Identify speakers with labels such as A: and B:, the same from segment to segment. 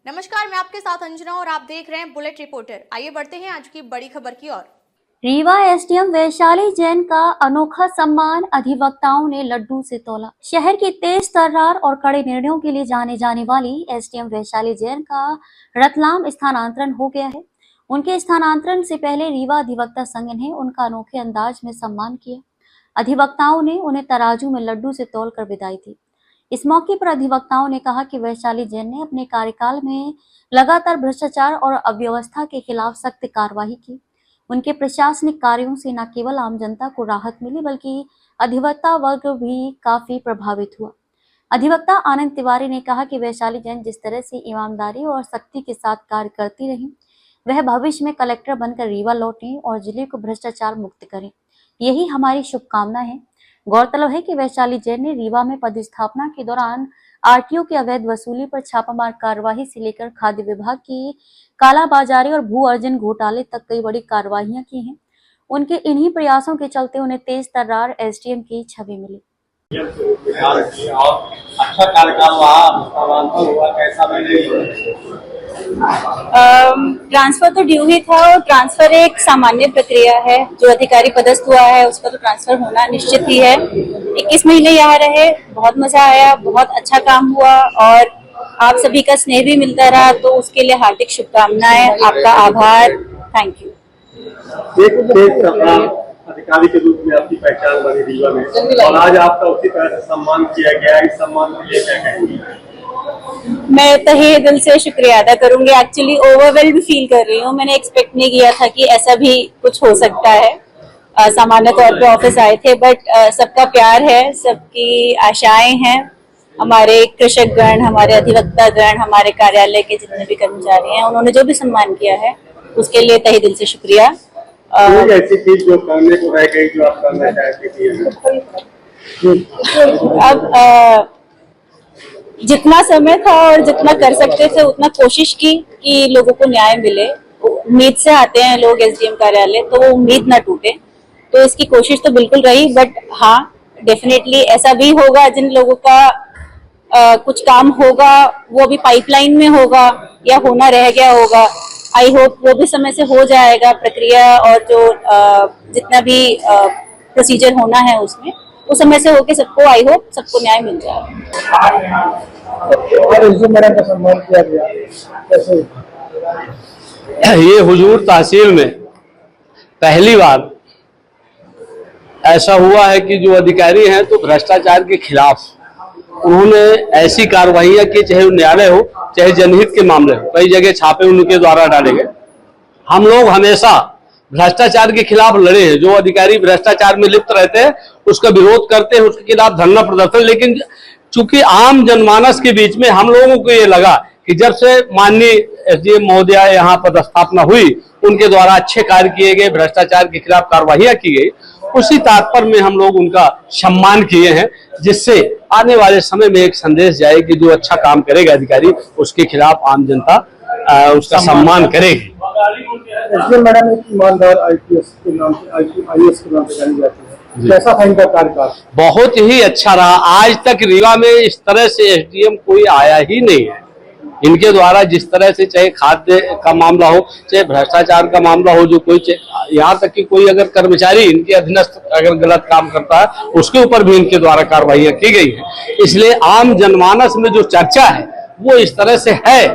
A: नमस्कार, मैं आपके साथ अंजना और आप देख रहे हैं बुलेट रिपोर्टर। आइए बढ़ते हैं आज की बड़ी खबर की ओर।
B: रीवा एसडीएम वैशाली जैन का अनोखा सम्मान अधिवक्ताओं ने लड्डू से तोला। शहर की तेज तर्रार और कड़े निर्णयों के लिए जाने जाने वाली एसडीएम वैशाली जैन का रतलाम स्थानांतरण हो गया है। उनके स्थानांतरण से पहले रीवा अधिवक्ता संघ ने उनका अनोखे अंदाज में सम्मान किया। अधिवक्ताओं ने उन्हें तराजू में लड्डू से तोलकर विदाई दी। इस मौके पर अधिवक्ताओं ने कहा कि वैशाली जैन ने अपने कार्यकाल में लगातार भ्रष्टाचार और अव्यवस्था के खिलाफ सख्त कार्रवाई की। उनके प्रशासनिक कार्यों से न केवल आम जनता को राहत मिली बल्कि अधिवक्ता वर्ग भी काफी प्रभावित हुआ। अधिवक्ता आनंद तिवारी ने कहा कि वैशाली जैन जिस तरह से ईमानदारी और सख्ती के साथ कार्य करती रही, वह भविष्य में कलेक्टर बनकर रीवा लौटे और जिले को भ्रष्टाचार मुक्त करें, यही हमारी शुभकामना है। गौरतलब है कि वैशाली जैन ने रीवा में पदस्थापना के दौरान आरटीओ की अवैध वसूली पर छापामार कार्रवाई से लेकर खाद्य विभाग की कालाबाजारी और भू अर्जन घोटाले तक कई बड़ी कार्रवाइयां की हैं। उनके इन्हीं प्रयासों के चलते उन्हें तेज तर्रार एसडीएम की छवि मिली।
C: अच्छा कार्यकाल हुआ, कैसा
D: ट्रांसफर तो ड्यू ही था और ट्रांसफर एक सामान्य प्रक्रिया है। जो अधिकारी पदस्थ हुआ है उसका तो ट्रांसफर होना निश्चित ही है। 21 महीने यहाँ रहे, बहुत मजा आया, बहुत अच्छा काम हुआ और आप सभी का स्नेह भी मिलता रहा, तो उसके लिए हार्दिक शुभकामनाएं, आपका आभार, थैंक यू।
C: अधिकारी के रूप में आपकी पहचान बनी रीवा में और आज आपका उसी तरह से सम्मान किया गया। इस सम्मान के लिए क्या कहेंगी?
D: मैं तहे दिल से शुक्रिया अदा करूंगी। एक्चुअली ओवरवेल्ड फील कर रही हूँ। मैंने एक्सपेक्ट नहीं किया था कि ऐसा भी कुछ हो सकता है। सामान्य तौर पे ऑफिस आए थे, बट सबका प्यार है, सबकी आशाएं हैं। हमारे कृषक गण, हमारे अधिवक्ता गण, हमारे कार्यालय के जितने भी कर्मचारी हैं, उन्होंने जो भी सम्मान किया है उसके लिए तहे दिल से शुक्रिया।
C: ऐसी चीज जो करने को रह गई जो आप करना चाहते थे?
D: अब जितना समय था और जितना कर सकते थे उतना कोशिश की कि लोगों को न्याय मिले। उम्मीद से आते हैं लोग एसडीएम कार्यालय, तो वो उम्मीद ना टूटे, तो इसकी कोशिश तो बिल्कुल रही। बट हाँ, डेफिनेटली ऐसा भी होगा जिन लोगों का कुछ काम होगा वो भी पाइपलाइन में होगा या होना रह गया होगा। आई होप वो भी समय से हो जाएगा प्रक्रिया, और जो जितना भी प्रोसीजर होना है उसमें उस समय से होके सबको, आई होप सबको न्याय मिल जाएगा।
E: ये हुजूर तहसील में पहली बार ऐसा हुआ है कि जो अधिकारी हैं तो भ्रष्टाचार के खिलाफ उन्होंने ऐसी कार्रवाइयां की, चाहे वो न्यायालय हो चाहे जनहित के मामले हो। कई जगह छापे उनके द्वारा डाले गए। हम लोग हमेशा भ्रष्टाचार के खिलाफ लड़े हैं। जो अधिकारी भ्रष्टाचार में लिप्त रहते हैं उसका विरोध करते हैं, उसके खिलाफ धरना प्रदर्शन। लेकिन चूंकि आम जनमानस के बीच में हम लोगों को ये लगा कि जब से माननीय एसडीएम महोदया यहाँ पदस्थापना हुई, उनके द्वारा अच्छे कार्य किए गए, भ्रष्टाचार के खिलाफ कार्रवाइयां की गई, उसी तात्पर्य में हम लोग उनका सम्मान किए हैं, जिससे आने वाले समय में एक संदेश जाए कि जो अच्छा काम करेगा अधिकारी, उसके खिलाफ आम जनता उसका सम्मान करेगी।
C: मैडम एक ईमानदार आईपीएस के नाम से जानी जाती है, कैसा था इनका कार्यकाल?
E: बहुत ही अच्छा रहा। आज तक रीवा में इस तरह से एसडीएम कोई आया ही नहीं है। इनके द्वारा जिस तरह से, चाहे खाद्य का मामला हो चाहे भ्रष्टाचार का मामला हो, जो कोई, यहाँ तक कि कोई अगर कर्मचारी इनके अधीनस्थ अगर गलत काम करता है उसके ऊपर भी इनके द्वारा कार्रवाइयां की गई है। इसलिए आम जनमानस में जो चर्चा है वो इस तरह से है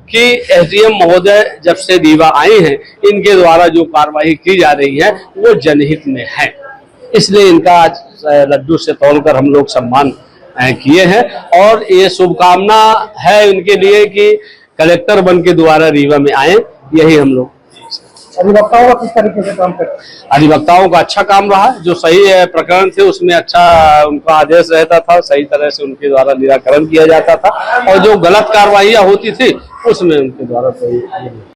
E: कि एसडीएम महोदय जब से रीवा आए हैं, इनके द्वारा जो कार्रवाई की जा रही है वो जनहित में है। इसलिए इनका आज लड्डू से तोलकर हम लोग सम्मान किए हैं और ये शुभकामना है उनके लिए कि कलेक्टर बन के दोबारा रीवा में आए। यही हम लोग।
C: अधिवक्ताओं का किस तरीके से काम करते हैं?
E: अधिवक्ताओं का अच्छा काम रहा। जो सही प्रकरण थे उसमें अच्छा उनका आदेश रहता था, सही तरह से उनके द्वारा निराकरण किया जाता था, और जो गलत कार्रवाइयां होती थी उसमें उनके द्वारा सही